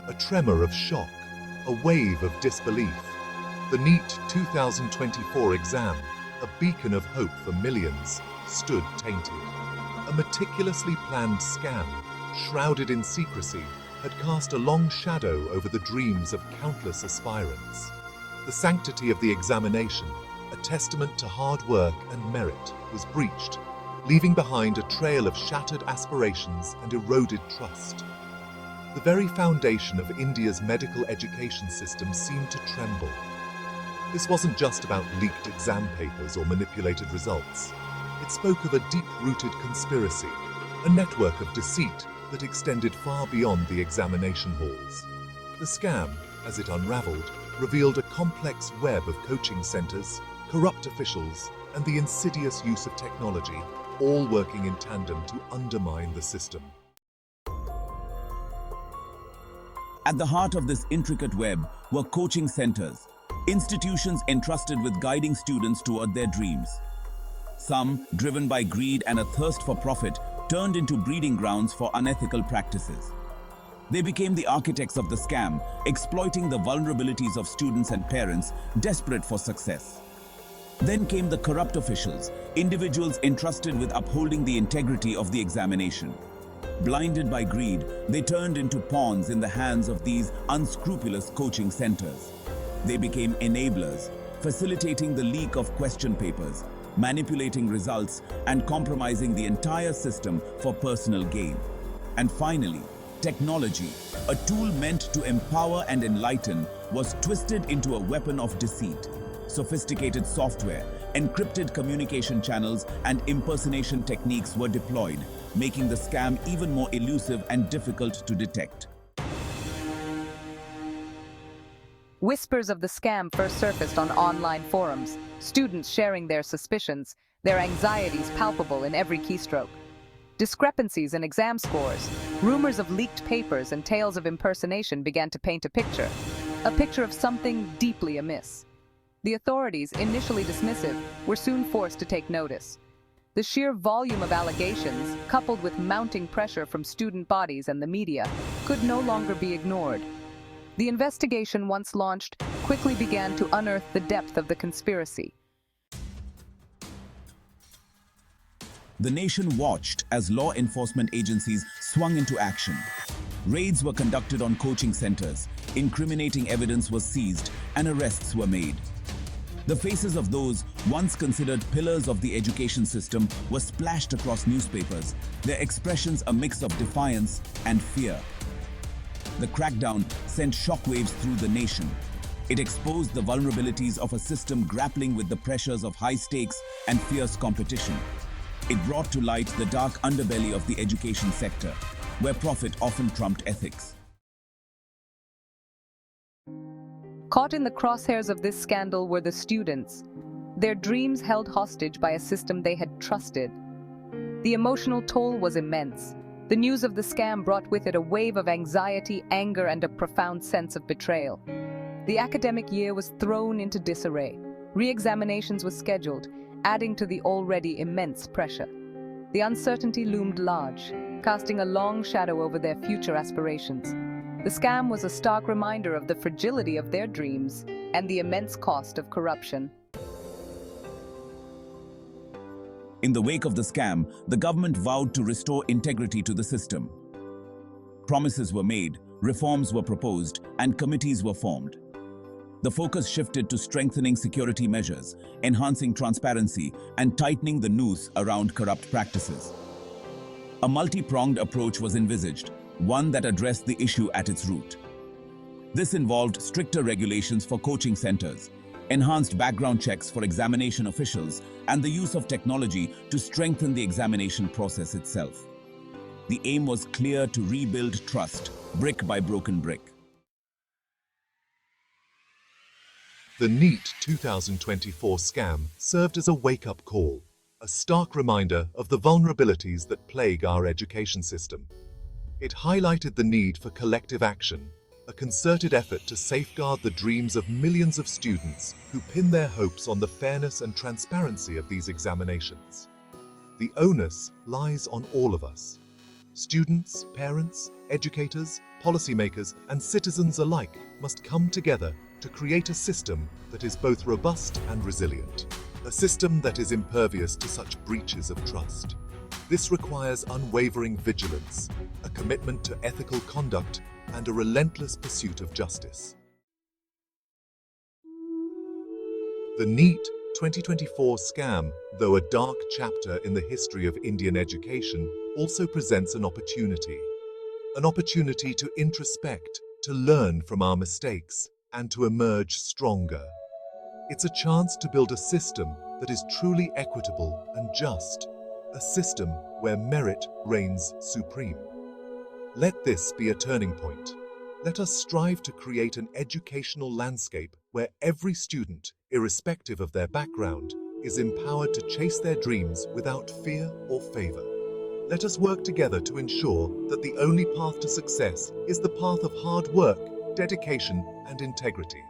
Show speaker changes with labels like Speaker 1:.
Speaker 1: a tremor of shock, a wave of disbelief. The NEET 2024 exam, a beacon of hope for millions, stood tainted. A meticulously planned scam, shrouded in secrecy, had cast a long shadow over the dreams of countless aspirants. The sanctity of the examination, a testament to hard work and merit, was breached, leaving behind a trail of shattered aspirations and eroded trust. The very foundation of India's medical education system seemed to tremble. This wasn't just about leaked exam papers or manipulated results. It spoke of a deep-rooted conspiracy, a network of deceit that extended far beyond the examination halls. The scam, as it unraveled, revealed a complex web of coaching centers, corrupt officials, and the insidious use of technology, all working in tandem to undermine the system.
Speaker 2: At the heart of this intricate web were coaching centers, institutions entrusted with guiding students toward their dreams. Some, driven by greed and a thirst for profit, turned into breeding grounds for unethical practices. They became the architects of the scam, exploiting the vulnerabilities of students and parents desperate for success. Then came the corrupt officials, individuals entrusted with upholding the integrity of the examination. Blinded by greed, they turned into pawns in the hands of these unscrupulous coaching centers. They became enablers, facilitating the leak of question papers, manipulating results, and compromising the entire system for personal gain. And finally, technology, a tool meant to empower and enlighten, was twisted into a weapon of deceit. Sophisticated software, encrypted communication channels, and impersonation techniques were deployed, making the scam even more elusive and difficult to detect.
Speaker 3: Whispers of the scam first surfaced on online forums, students sharing their suspicions, their anxieties palpable in every keystroke. Discrepancies in exam scores, rumors of leaked papers, and tales of impersonation began to paint a picture of something deeply amiss. The authorities, initially dismissive, were soon forced to take notice. The sheer volume of allegations, coupled with mounting pressure from student bodies and the media, could no longer be ignored. The investigation, once launched, quickly began to unearth the depth of the conspiracy.
Speaker 2: The nation watched as law enforcement agencies swung into action. Raids were conducted on coaching centers, incriminating evidence was seized, and arrests were made. The faces of those once considered pillars of the education system were splashed across newspapers, their expressions a mix of defiance and fear. The crackdown sent shockwaves through the nation. It exposed the vulnerabilities of a system grappling with the pressures of high stakes and fierce competition. It brought to light the dark underbelly of the education sector, where profit often trumped ethics.
Speaker 3: Caught in the crosshairs of this scandal were the students, their dreams held hostage by a system they had trusted. The emotional toll was immense. The news of the scam brought with it a wave of anxiety, anger, and a profound sense of betrayal. The academic year was thrown into disarray. Re-examinations were scheduled, adding to the already immense pressure. The uncertainty loomed large, casting a long shadow over their future aspirations. The scam was a stark reminder of the fragility of their dreams and the immense cost of corruption.
Speaker 2: In the wake of the scam, the government vowed to restore integrity to the system. Promises were made, reforms were proposed, and committees were formed. The focus shifted to strengthening security measures, enhancing transparency, and tightening the noose around corrupt practices. A multi-pronged approach was envisaged, one that addressed the issue at its root. This involved stricter regulations for coaching centers, enhanced background checks for examination officials, and the use of technology to strengthen the examination process itself. The aim was clear: to rebuild trust, brick by broken brick.
Speaker 1: The NEET 2024 scam served as a wake-up call, a stark reminder of the vulnerabilities that plague our education system. It highlighted the need for collective action, a concerted effort to safeguard the dreams of millions of students who pin their hopes on the fairness and transparency of these examinations. The onus lies on all of us. Students, parents, educators, policymakers, and citizens alike must come together to create a system that is both robust and resilient, a system that is impervious to such breaches of trust. This requires unwavering vigilance, a commitment to ethical conduct, and a relentless pursuit of justice. The Neet 2024 scam, though a dark chapter in the history of Indian education, also presents an opportunity to introspect, to learn from our mistakes, and to emerge stronger. It's a chance to build a system that is truly equitable and just, a system where merit reigns supreme. Let this be a turning point. Let us strive to create an educational landscape where every student, irrespective of their background, is empowered to chase their dreams without fear or favor. Let us work together to ensure that the only path to success is the path of hard work, dedication, and integrity.